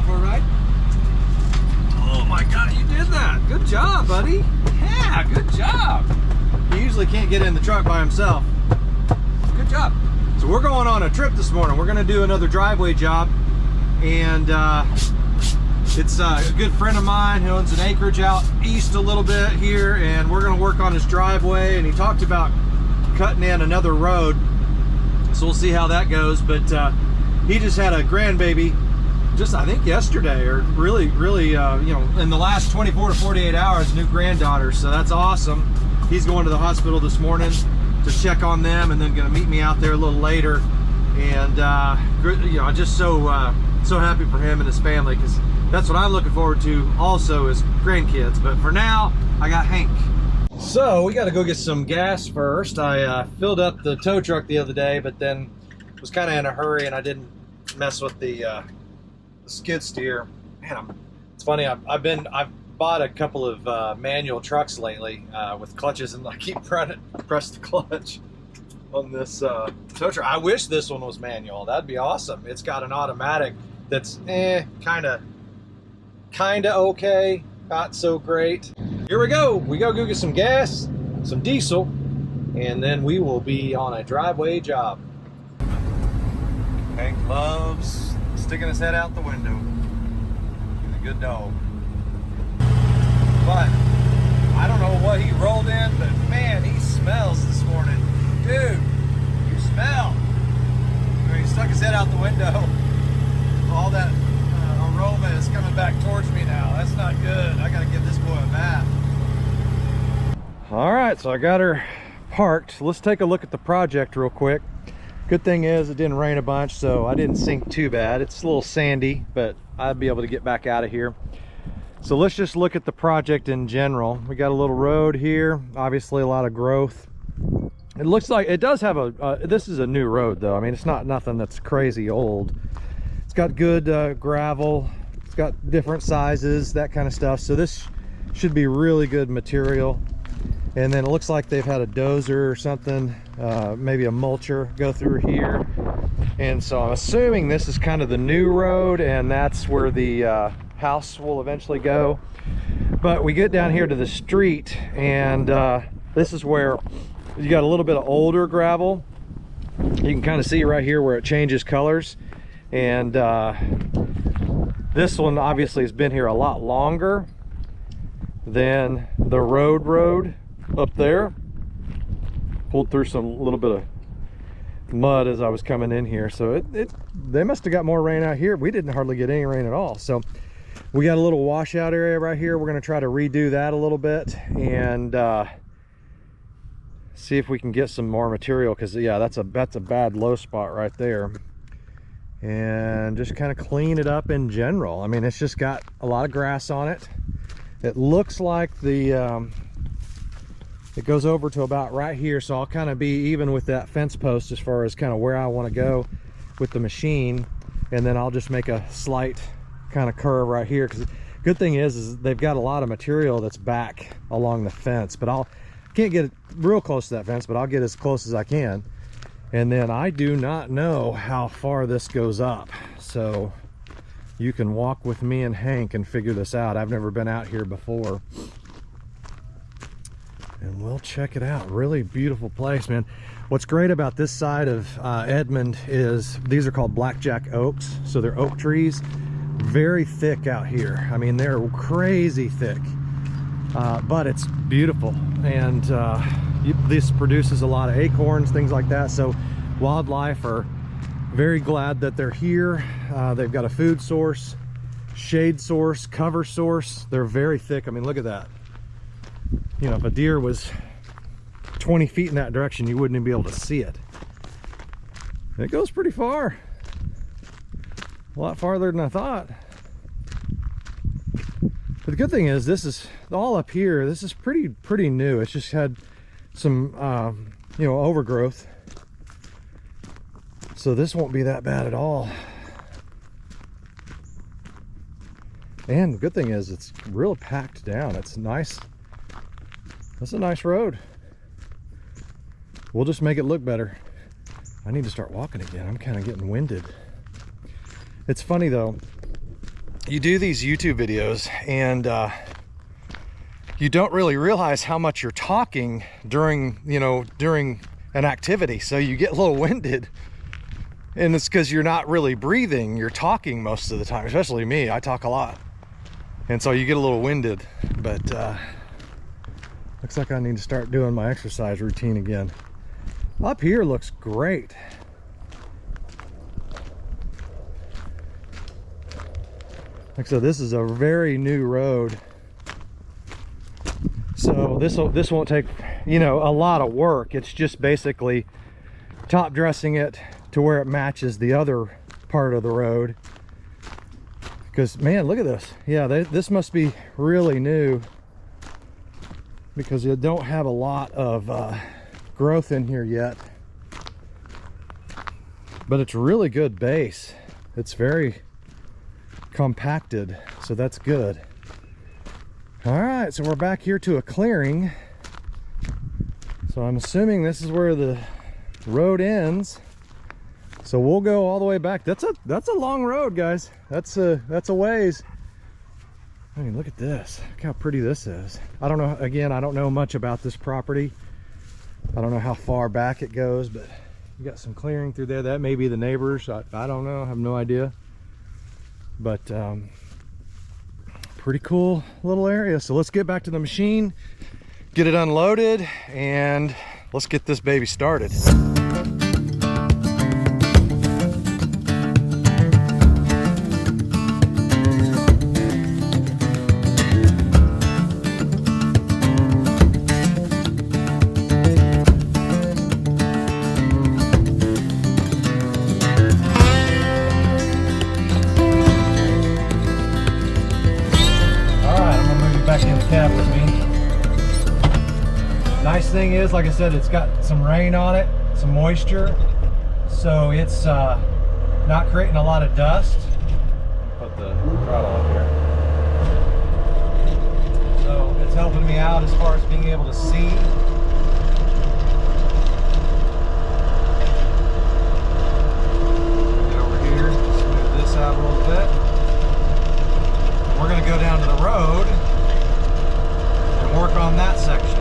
for a ride? Oh my God, you did that. Good job, buddy. Yeah, good job. He usually can't get in the truck by himself. Good job. So we're going on a trip this morning. We're gonna do another driveway job. And it's a good friend of mine who owns an acreage out east a little bit here, and we're gonna work on his driveway. And he talked about cutting in another road. So we'll see how that goes. But he just had a grandbaby just, I think, yesterday, or really, you know, in the last 24 to 48 hours, new granddaughter. So that's awesome. He's going to the hospital this morning to check on them, and then gonna meet me out there a little later. And you know, just so happy for him and his family, because that's what I'm looking forward to also, is grandkids. But for now, I got Hank. So we got to go get some gas first. I filled up the tow truck the other day, but then was kind of in a hurry and I didn't mess with the skid steer. Man, it's funny. I've bought a couple of manual trucks lately with clutches, and I keep trying to press the clutch on this tow truck. I wish this one was manual. That'd be awesome. It's got an automatic that's kind of okay, not so great. Here we go go get some gas, some diesel, and then we will be on a driveway job. Hank loves sticking his head out the window. He's a good dog. But I don't know what he rolled in, but man, he smells this morning. Dude, you smell. I mean, he stuck his head out the window. All that aroma is coming back towards me now. That's not good. I gotta give this boy a bath. All right, so I got her parked. Let's take a look at the project real quick. Good thing is it didn't rain a bunch, so I didn't sink too bad. It's a little sandy, but I'll be able to get back out of here. So let's just look at the project in general. We got a little road here, obviously a lot of growth. It looks like it does have this is a new road though. I mean, it's not nothing that's crazy old. It's got good gravel. It's got different sizes, that kind of stuff. So this should be really good material. And then it looks like they've had a dozer or something, maybe a mulcher, go through here. And so I'm assuming this is kind of the new road, and that's where the house will eventually go. But we get down here to the street, and this is where you got a little bit of older gravel. You can kind of see right here where it changes colors. And this one obviously has been here a lot longer than the road up there. Pulled through some little bit of mud as I was coming in here, so they must have got more rain out here. We didn't hardly get any rain at all. So we got a little washout area right here. We're going to try to redo that a little bit and see if we can get some more material, because yeah, that's a bad low spot right there. And just kind of clean it up in general. I mean, it's just got a lot of grass on it. It looks like the it goes over to about right here, so I'll kind of be even with that fence post as far as kind of where I want to go with the machine. And then I'll just make a slight kind of curve right here, because good thing is they've got a lot of material that's back along the fence, but can't get real close to that fence, but I'll get as close as I can. And then I do not know how far this goes up, so you can walk with me and Hank and figure this out. I've never been out here before, and we'll check it out. Really beautiful place, man. What's great about this side of Edmond is these are called blackjack oaks, so they're oak trees, very thick out here. I mean, they're crazy thick, but it's beautiful. And this produces a lot of acorns, things like that. So wildlife are very glad that they're here. They've got a food source, shade source, cover source. They're very thick. I mean, look at that. You know, if a deer was 20 feet in that direction, you wouldn't even be able to see it. It goes pretty far. A lot farther than I thought. But the good thing is, this is all up here. This is pretty new. It's just had some you know, overgrowth, so this won't be that bad at all. And the good thing is it's real packed down. It's nice. That's a nice road. We'll just make it look better. I need to start walking again. I'm kind of getting winded. It's funny though, you do these YouTube videos and you don't really realize how much you're talking during, you know, during an activity. So you get a little winded, and it's because you're not really breathing, you're talking most of the time. Especially me, I talk a lot, and so you get a little winded. But looks like I need to start doing my exercise routine again. Up here looks great. Like I said, this is a very new road, so this won't take, you know, a lot of work. It's just basically top dressing it to where it matches the other part of the road. Because man, look at this. Yeah, this must be really new, because you don't have a lot of growth in here yet. But it's really good base. It's very compacted, so that's good. All right, so we're back here to a clearing. So I'm assuming this is where the road ends. So we'll go all the way back. That's a long road, guys. That's a ways. I mean, look at this. Look how pretty this is. I don't know, again, I don't know much about this property. I don't know how far back it goes, but you got some clearing through there. That may be the neighbors. I don't know. I have no idea. But pretty cool little area. So let's get back to the machine, get it unloaded, and let's get this baby started. Cab with me. Nice thing is, like I said, it's got some rain on it, some moisture, so it's not creating a lot of dust. Put the throttle up here. So it's helping me out as far as being able to see. Get over here, smooth this out a little bit. We're going to go down to the road and work on that section.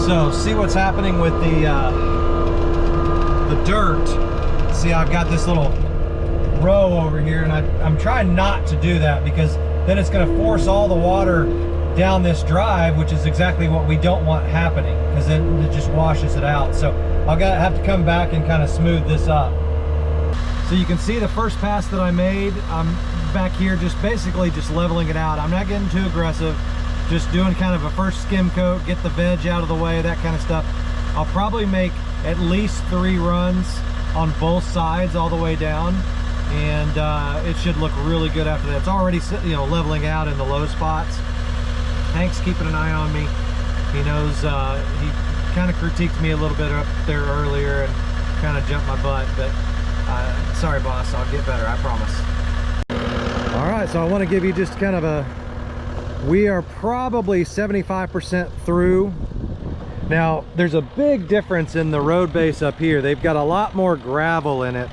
So see what's happening with the dirt. See, I've got this little row over here, and I'm trying not to do that, because then it's going to force all the water down this drive, which is exactly what we don't want happening, because then it just washes it out. So I'll have to come back and kind of smooth this up. So you can see the first pass that I made, I'm back here just basically just leveling it out. I'm not getting too aggressive, just doing kind of a first skim coat, get the veg out of the way, that kind of stuff. I'll probably make at least 3 runs on both sides all the way down, and it should look really good after that. It's already, you know, leveling out in the low spots. Hank's keeping an eye on me. He knows, he kind of critiqued me a little bit up there earlier and kind of jumped my butt, but sorry boss, I'll get better, I promise. All right, so I want to give you just kind of a, we are probably 75% through. Now there's a big difference in the road base up here. They've got a lot more gravel in it,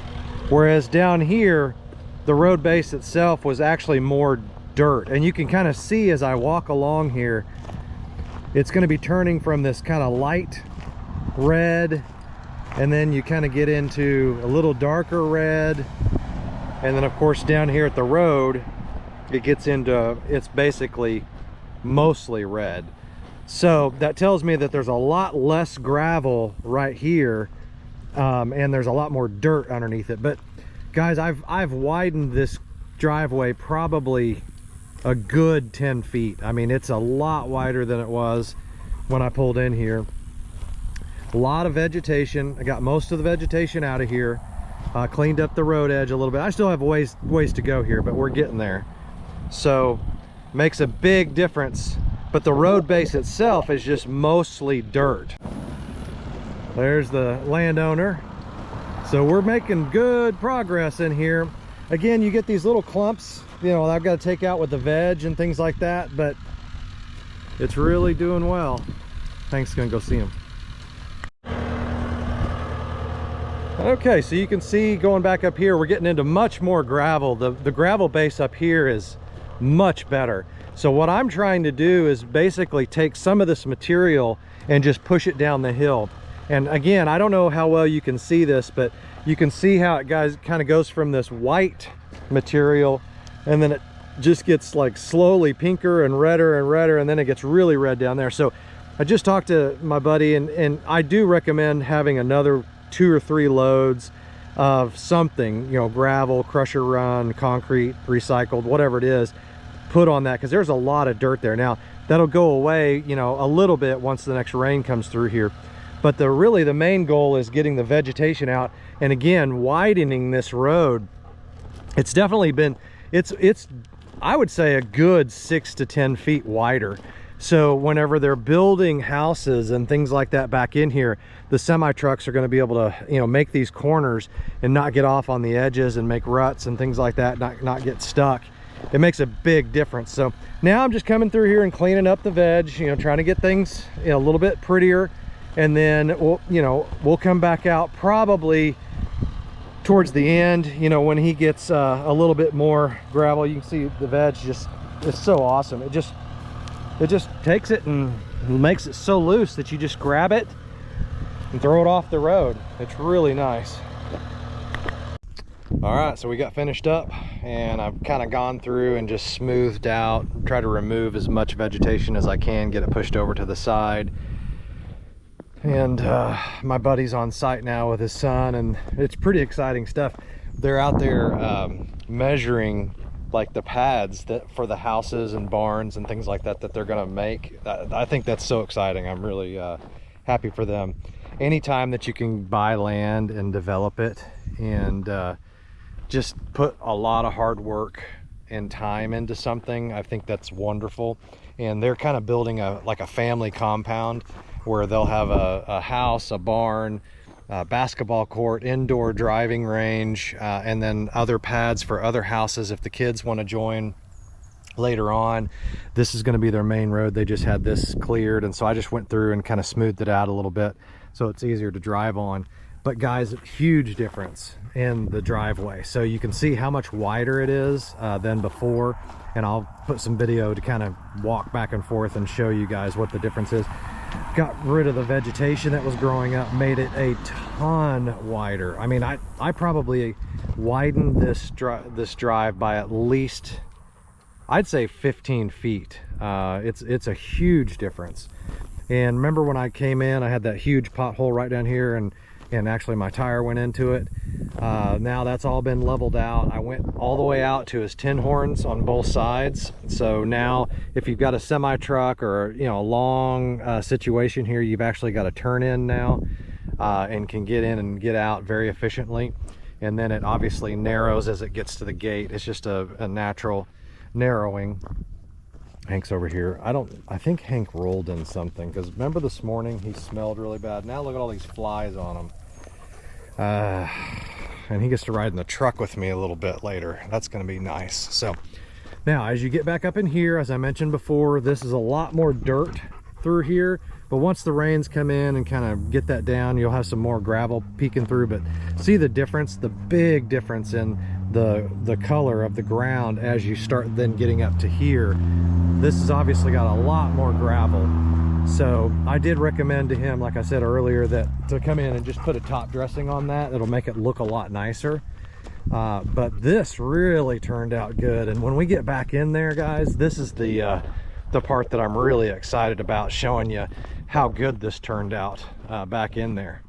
whereas down here the road base itself was actually more dirt. And you can kind of see as I walk along here, it's going to be turning from this kind of light red, and then you kind of get into a little darker red, and then of course down here at the road it gets into, it's basically mostly red. So that tells me that there's a lot less gravel right here, and there's a lot more dirt underneath it. But guys, I've widened this driveway probably a good 10 feet. I mean, it's a lot wider than it was when I pulled in here. A lot of vegetation. I got most of the vegetation out of here. Cleaned up the road edge a little bit. I still have ways to go here, but we're getting there. So makes a big difference. But the road base itself is just mostly dirt. There's the landowner. So we're making good progress in here. Again, you get these little clumps, you know, I've got to take out with the veg and things like that, but it's really doing well. Hank's gonna go see him. Okay, so you can see going back up here, we're getting into much more gravel. The gravel base up here is much better. So what I'm trying to do is basically take some of this material and just push it down the hill. And again, I don't know how well you can see this, but you can see how it kind of goes from this white material, and then it just gets like slowly pinker and redder, and then it gets really red down there. So I just talked to my buddy, and I do recommend having another 2 or 3 loads of something, you know, gravel, crusher run, concrete, recycled, whatever it is, put on that, because there's a lot of dirt there. Now that'll go away, you know, a little bit once the next rain comes through here, but really the main goal is getting the vegetation out, and again widening this road. It's definitely been, it's I would say a good 6 to 10 feet wider. So whenever they're building houses and things like that back in here, the semi trucks are going to be able to, you know, make these corners and not get off on the edges and make ruts and things like that, not get stuck. It makes a big difference. So now I'm just coming through here and cleaning up the veg, you know, trying to get things, you know, a little bit prettier, and then we'll come back out probably towards the end, you know, when he gets a little bit more gravel. You can see the veg just, it's so awesome. It just takes it and makes it so loose that you just grab it and throw it off the road. It's really nice. All right, so we got finished up, and I've kind of gone through and just smoothed out, try to remove as much vegetation as I can, get it pushed over to the side. And my buddy's on site now with his son, and it's pretty exciting stuff. They're out there measuring like the pads that for the houses and barns and things like that they're gonna make. I think that's so exciting. I'm really happy for them. Anytime that you can buy land and develop it and just put a lot of hard work and time into something, I think that's wonderful. And they're kind of building like a family compound where they'll have a house, a barn, basketball court, indoor driving range, and then other pads for other houses if the kids want to join later on. This is going to be their main road. They just had this cleared, and so I just went through and kind of smoothed it out a little bit so it's easier to drive on. But guys, huge difference in the driveway. So you can see how much wider it is than before, and I'll put some video to kind of walk back and forth and show you guys what the difference is. Got rid of the vegetation that was growing up, made it a ton wider. I mean, I probably widened this drive by at least, I'd say 15 feet. It's a huge difference. And remember when I came in, I had that huge pothole right down here, and actually my tire went into it. Now that's all been leveled out. I went all the way out to his tin horns on both sides. So now if you've got a semi truck or, you know, a long situation here, you've actually got a turn in now and can get in and get out very efficiently. And then it obviously narrows as it gets to the gate. It's just a natural narrowing. Hank's over here. I think Hank rolled in something, because remember this morning he smelled really bad. Now look at all these flies on him. And he gets to ride in the truck with me a little bit later. That's going to be nice. So now as you get back up in here, as I mentioned before, this is a lot more dirt through here, but once the rains come in and kind of get that down, you'll have some more gravel peeking through. But see the difference, the big difference in the color of the ground as you start then getting up to here. This has obviously got a lot more gravel. So I did recommend to him, like I said earlier, that to come in and just put a top dressing on that. It'll make it look a lot nicer. But this really turned out good. And when we get back in there, guys, this is the part that I'm really excited about, showing you how good this turned out back in there.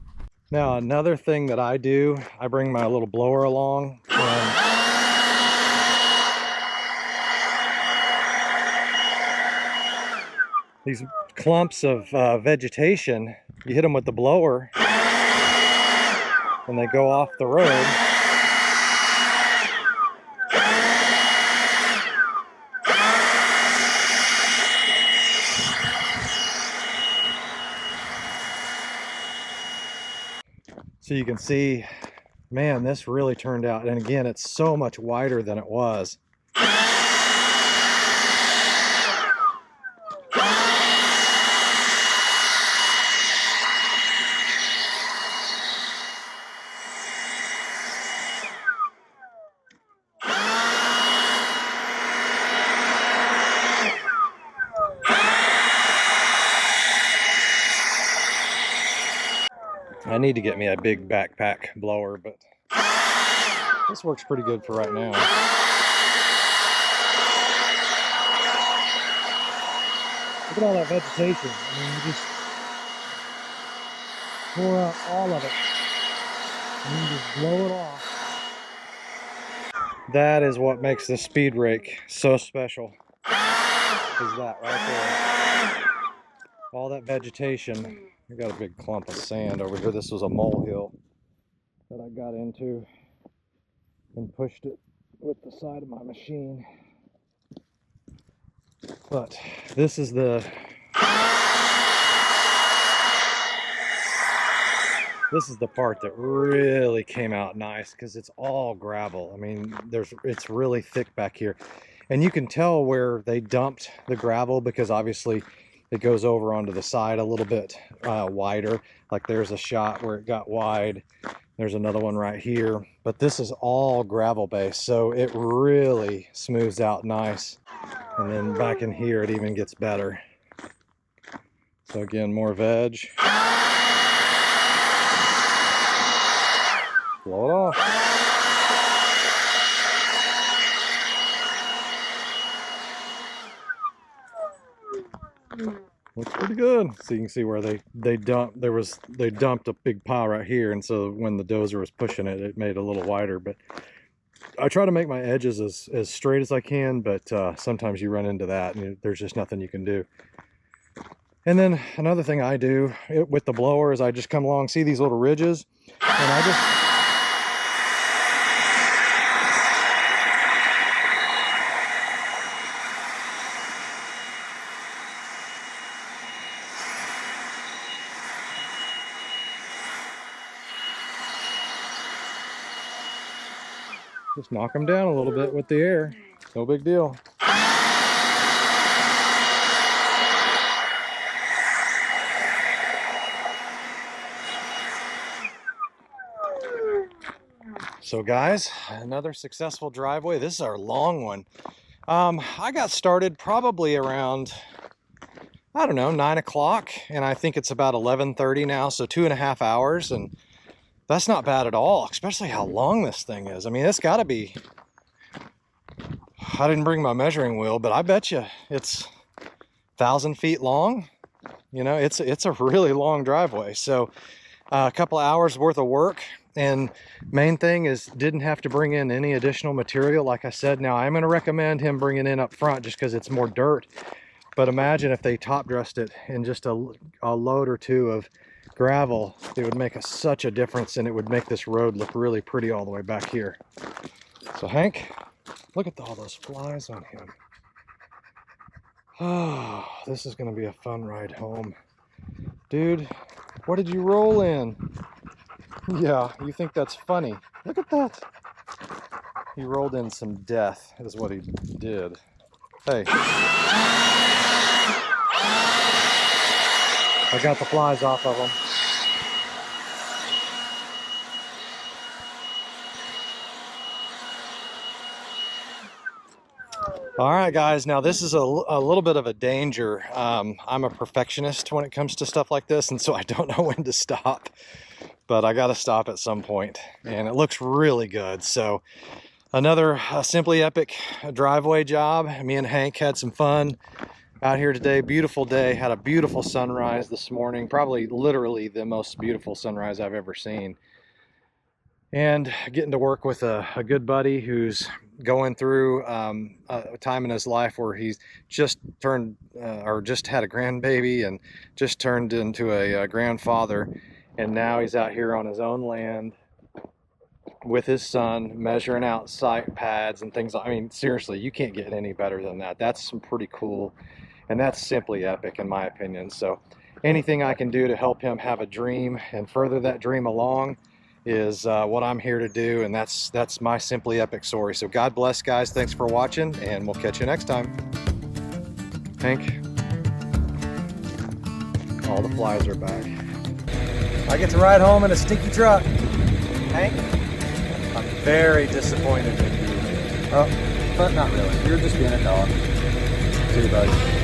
Now, another thing that I do, I bring my little blower along, and these clumps of vegetation, you hit them with the blower and they go off the road. So you can see, man, this really turned out. And again, it's so much wider than it was. I need to get me a big backpack blower, but this works pretty good for right now. Look at all that vegetation. I mean, you just pour out all of it and you just blow it off. That is what makes the speed rake so special. Is that right there. All that vegetation. I got a big clump of sand over here. This was a molehill that I got into and pushed it with the side of my machine. But this is the part that really came out nice, because it's all gravel. I mean, it's really thick back here, and you can tell where they dumped the gravel, because obviously it goes over onto the side a little bit wider. Like there's a shot where it got wide. There's another one right here, but this is all gravel based, so it really smooths out nice. And then back in here, it even gets better. So again, more veg. Blow it off. Looks pretty good. So you can see where they dumped a big pile right here, and so when the dozer was pushing it, it made it a little wider. But I try to make my edges as straight as I can, but sometimes you run into that and there's just nothing you can do. And then another thing I do with the blower is I just come along, see these little ridges, and I just knock them down a little bit with the air. No big deal. So guys, another successful driveway. This is our long one. I got started probably around, I don't know, 9 o'clock, and I think it's about 11:30 now, so 2.5 hours, and that's not bad at all, especially how long this thing is. I mean, it's got to be, I didn't bring my measuring wheel, but I bet you it's 1,000 feet long. You know, it's a really long driveway. So a couple of hours worth of work, and main thing is didn't have to bring in any additional material. Like I said, now I'm going to recommend him bringing in up front just because it's more dirt. But imagine if they top dressed it in just a load or two of gravel, it would make such a difference, and it would make this road look really pretty all the way back here. So Hank, look at all those flies on him. Oh, this is going to be a fun ride home. Dude, what did you roll in? Yeah, you think that's funny. Look at that. He rolled in some death, is what he did. Hey. I got the flies off of them. All right, guys, now this is a little bit of a danger. I'm a perfectionist when it comes to stuff like this, and so I don't know when to stop, but I got to stop at some point, and it looks really good. So another Simply Epic driveway job. Me and Hank had some fun out here today. Beautiful day. Had a beautiful sunrise this morning, probably literally the most beautiful sunrise I've ever seen. And getting to work with a good buddy who's going through a time in his life where he's just turned or just had a grandbaby and just turned into a grandfather, and now he's out here on his own land with his son, measuring out site pads and things. I mean, seriously, you can't get any better than that. That's some pretty cool, and that's simply epic in my opinion. So anything I can do to help him have a dream and further that dream along is what I'm here to do, and that's my Simply Epic story. So God bless, guys. Thanks for watching, and we'll catch you next time. Hank, all the flies are back. I get to ride home in a stinky truck. Hank, I'm very disappointed in you. Oh, but not really. You're just being a dog. See you, buddy.